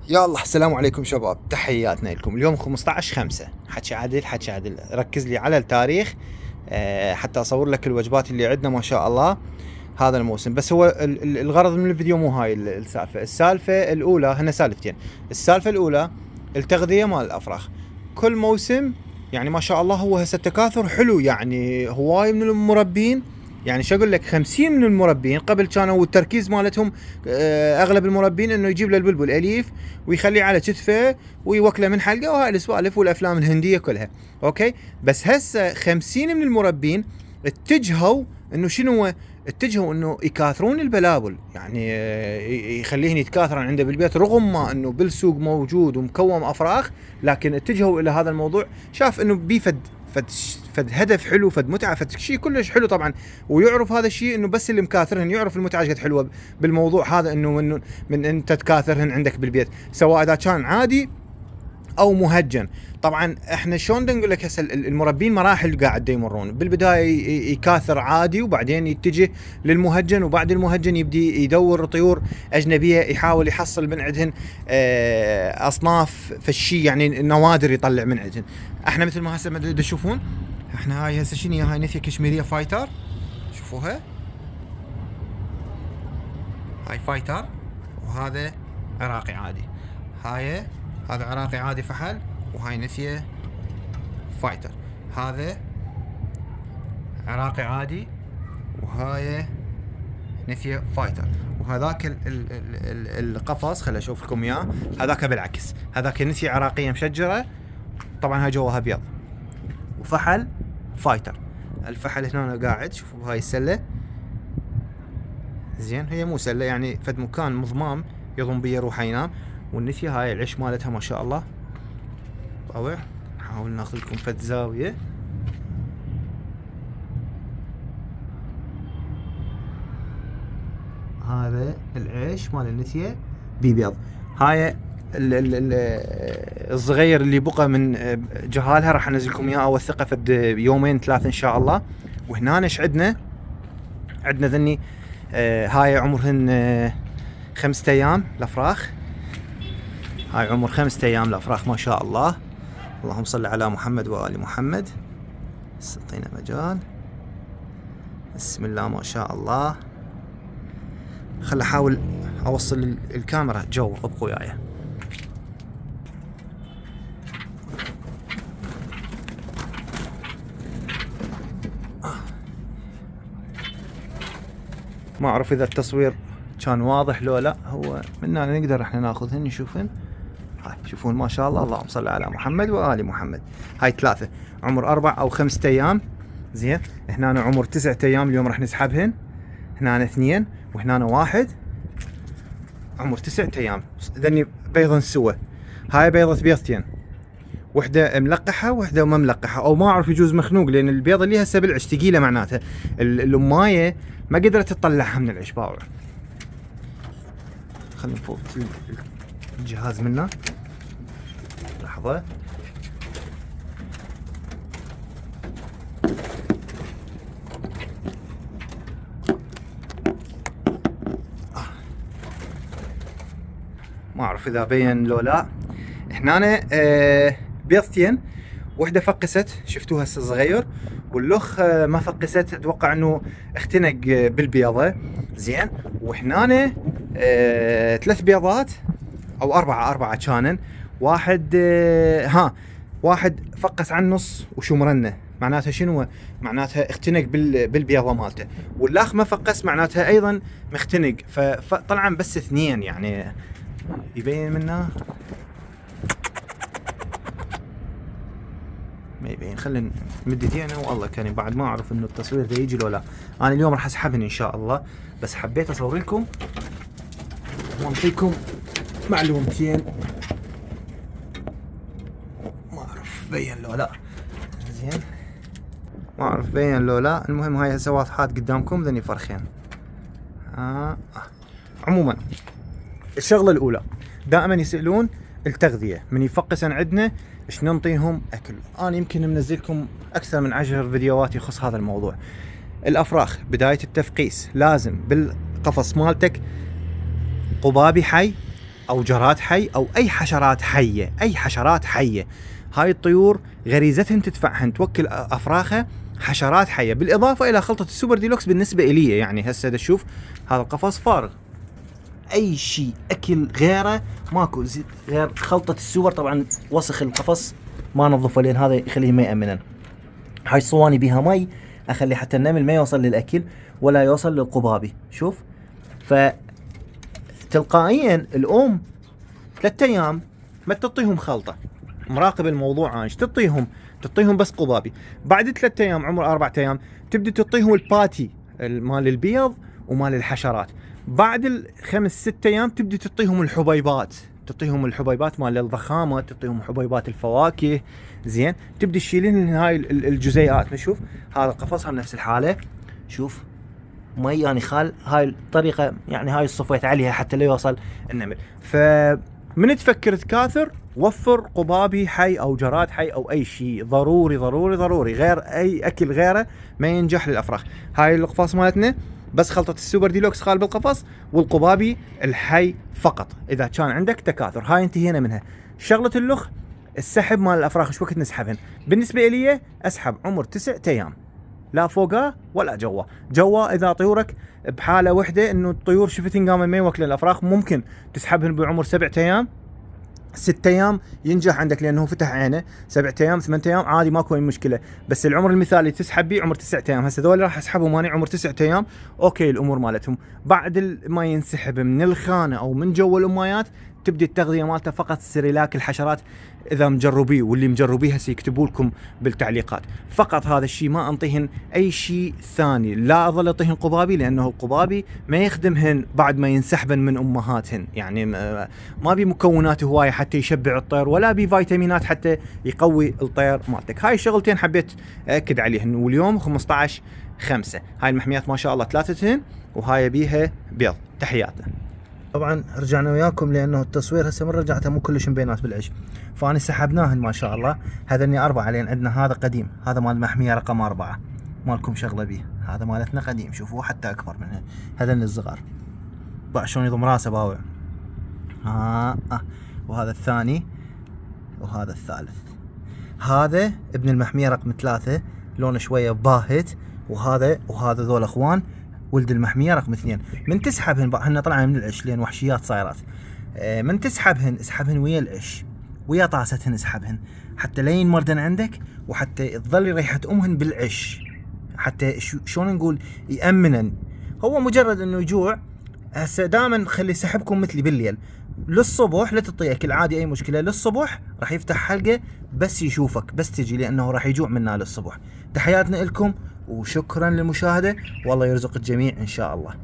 يلا السلام عليكم شباب، تحياتنا لكم. اليوم 15/5. حكي عدل ركز لي على التاريخ. حتى اصور لك الوجبات اللي عندنا ما شاء الله هذا الموسم. بس هو الغرض من الفيديو مو هاي السالفة الاولى. هنا سالفتين. السالفة الاولى التغذية مال الافراخ كل موسم. يعني ما شاء الله هو هسه التكاثر حلو، يعني هواي من المربين. يعني شو اقول لك، 50 من المربين قبل كانوا التركيز مالتهم اغلب المربين انه يجيب له البلبل اليف ويخليه على كتفه ويوكله من حلقه، وهاي السوالف والافلام الهنديه كلها. اوكي، بس هسه 50 من المربين اتجهوا انه شنو، اتجهوا انه يكاثرون البلابل. يعني يخليهن يتكاثرن عنده بالبيت، رغم ما انه بالسوق موجود ومكوم افراخ، لكن اتجهوا الى هذا الموضوع. شاف انه بيفد فد هدف حلو، فد متعه، فد شيء كلش حلو طبعا. ويعرف هذا الشيء انه بس اللي مكاثرهن يعرف المتعه قد حلوه بالموضوع هذا، انه من انت تكاثرهن عندك بالبيت، سواء اذا كان عادي او مهجن. طبعا احنا شلون نقول لك، هسه المربين مراحل قاعد يمرون. بالبدايه يكاثر عادي، وبعدين يتجه للمهجن، وبعد المهجن يبدي يدور طيور اجنبيه، يحاول يحصل من عندهن اصناف فالشي، يعني نوادر يطلع من عندهن. احنا مثل ما هسه ما تشوفون، احنا هاي هسه شنو، هاي نثيه كشميريه فايتر، شوفوها، هاي فايتر، وهذا عراقي عادي. هذا عراقي عادي فحل، وهاي نثيه فايتر. هذا عراقي عادي، وهاي نثيه فايتر. وهذاك القفص خل اشوف لكم اياه، هذاك بالعكس، هذاك نثيه عراقيه مشجره، طبعا هاي جواها ابيض، وفحل فايتر. الفحل هنا قاعد، شوفوا بهاي السله، زين هي مو سله، يعني فد مكان مضمام يضم بيه يروح ينام. والنثيه هاي العش مالتها ما شاء الله طاوع. نحاول ناخذ لكم فد زاويه. هذا العيش مال النثيه بيبيض. هاي الصغير اللي بقى من جهالها راح انزل لكم اياه، اوثقه فد يومين ثلاثه ان شاء الله. وهنا ايش عندنا ذني هاي عمرهن 5 ايام الافراخ. هاي عمر 5 ايام الافراخ ما شاء الله. اللهم صل على محمد وآل محمد. اعطينا مجال، بسم الله ما شاء الله. خل احاول اوصل الكاميرا جو، ابقوا وياي. ما اعرف اذا التصوير كان واضح لو لا. هو من هنا نقدر احنا ناخذهن نشوفهن. هاي شوفون ما شاء الله، اللهم صل على محمد وآل محمد. هاي 3 عمر 4 أو 5 ايام. زين هنا عمر 9 ايام اليوم راح نسحبهن. هنا 2 وهنا 1 عمر 9 ايام. ذني بيضا سوا. هاي بيضة بيضتين، وحده ملقحه وحده ما ملقحه، او ما اعرف يجوز مخنوق، لان البيضه اللي هسه بالعش ثقيله، معناتها الامايه ما قدرت تطلعها من العش باوع. خلينا نفوت الجهاز منه لحظه. ما اعرف اذا بين لو لا. هنا بيضتين، وحده فقست، شفتوها هسه صغير، واللخ ما فقست، اتوقع انه اختنق بالبيضه. زين وهنا 3 بيضات او 4 كانن. واحد فقس عن نص وشو مرنه، معناتها شنو؟ معناتها اختنق بالبيضه مالته. والاخ ما فقس، معناتها ايضا مختنق. فطلعا بس 2 يعني يبين منه، ما يبين. خلينا نمد ايدينا والله كريم، بعد ما اعرف انه التصوير ذا يجي لو لا. انا اليوم راح اسحبهن ان شاء الله، بس حبيت اصور لكم واعطيكم معلومتين. ما اعرف بين لو لا. زين ما اعرف بين لو لا. المهم هاي هسه واضحات قدامكم ذني فرخين. عموما الشغله الاولى دائما يسالون التغذيه من يفقسن عندنا ايش ننطيهم اكل. انا يمكن منزلكم اكثر من 10 فيديوهات يخص هذا الموضوع. الافراخ بدايه التفقيس لازم بالقفص مالتك قبابي حي او جراد حي او اي حشرات حيه، اي حشرات حيه. هاي الطيور غريزتهن تدفعهن توكل افراخها حشرات حيه، بالاضافه الى خلطه السوبر ديلوكس. بالنسبه الي يعني هسه تشوف هذا القفص فارغ، اي شيء اكل غيره ماكو غير خلطه السوبر. طبعا وسخ القفص ما نظفه لين هذا يخليه ما يامنا. هاي الصواني بيها مي اخلي حتى النمل ما يوصل للاكل ولا يوصل للقبابي. شوف، فتلقائيا الام 3 ايام ما تعطيهم خلطه، مراقب الموضوع ايش تعطيهم بس قبابي. بعد 3 ايام عمر 4 ايام تبدي تعطيهم الباتي مال البيض ومال الحشرات. بعد 5-6 ايام تبدي تعطيهم الحبيبات مال الضخامه، تعطيهم حبيبات الفواكه. زين، تبدي تشيلين هاي الجزيئات. نشوف هذا القفص نفس الحاله، شوف مي يعني خال. هاي الطريقه يعني هاي الصفيت عليها حتى لا يوصل النمل. فمن تفكر تكاثر وفر قبابي حي او جراد حي او اي شيء، ضروري ضروري ضروري. غير اي اكل غيره ما ينجح للافراخ. هاي القفص مالتنا بس خلطة السوبر ديلوكس خال بالقفص، والقبابي الحي فقط إذا كان عندك تكاثر. هاي انتهينا منها. شغلة اللخ، السحب مال الأفراخ شو وقت نسحبهن؟ بالنسبة إلي أسحب عمر 9 أيام، لا فوقها ولا جوا. إذا طيورك بحالة وحدة إنه الطيور شفتن قامن ما يوكل الأفراخ، ممكن تسحبهن بعمر 7 أيام. 6 ايام ينجح عندك لانه فتح عينه. 7 ايام 8 ايام عادي ماكو اي مشكله. بس العمر المثالي تسحب بيه عمر 9 ايام. هسه ذول راح اسحبهم اني عمر 9 ايام، اوكي الامور مالتهم. بعد ما ينسحب من الخانه او من جو الامايات تبدي التغذيه مالته فقط سريلاك الحشرات. اذا مجربيه واللي مجربيه هسه يكتبوا لكم بالتعليقات. فقط هذا الشيء، ما انطيهن اي شيء ثاني. لا اظل اعطيهن قبابي لانه القبابي ما يخدمهن بعد ما ينسحبن من امهاتهن. يعني ما بي مكونات هوايه حتى يشبع الطير، ولا بي فيتامينات حتى يقوي الطير مالتك. هاي الشغلتين حبيت اكد عليهن. واليوم 15/5. هاي المحميات ما شاء الله 3 وهاي بيها بيض. تحياتنا. طبعا رجعنا وياكم لانه التصوير هسه من رجعته مو كلش مبينات بالعش، فاني سحبناهن ما شاء الله. هذني 4 لان عندنا هذا قديم، هذا مال المحميه رقم 4 مالكم شغله بيه. هذا مالتنا قديم، شوفوا حتى اكبر منه. هذني الصغار باع شلون يضم راسه باوع. وهذا الثاني وهذا الثالث. هذا ابن المحميه رقم 3 لونه شويه باهت، وهذا ذول اخوان ولد المحميه رقم 2. من تسحبهن هن طلعن من العش لان وحشيات صايرات. من اسحبهن ويا العش، ويا طاستهن اسحبهن حتى لا ينمردن عندك، وحتى تظل ريحه امهن بالعش، حتى شلون نقول يامنن. هو مجرد انه يجوع. هسه دائما خلي سحبكم مثلي بالليل للصبح، لا تعطيه اكل عادي اي مشكله. للصبح راح يفتح حلقه بس يشوفك، بس تجي، لانه راح يجوع منا للصبح. تحياتنا لكم وشكرا للمشاهده، والله يرزق الجميع ان شاء الله.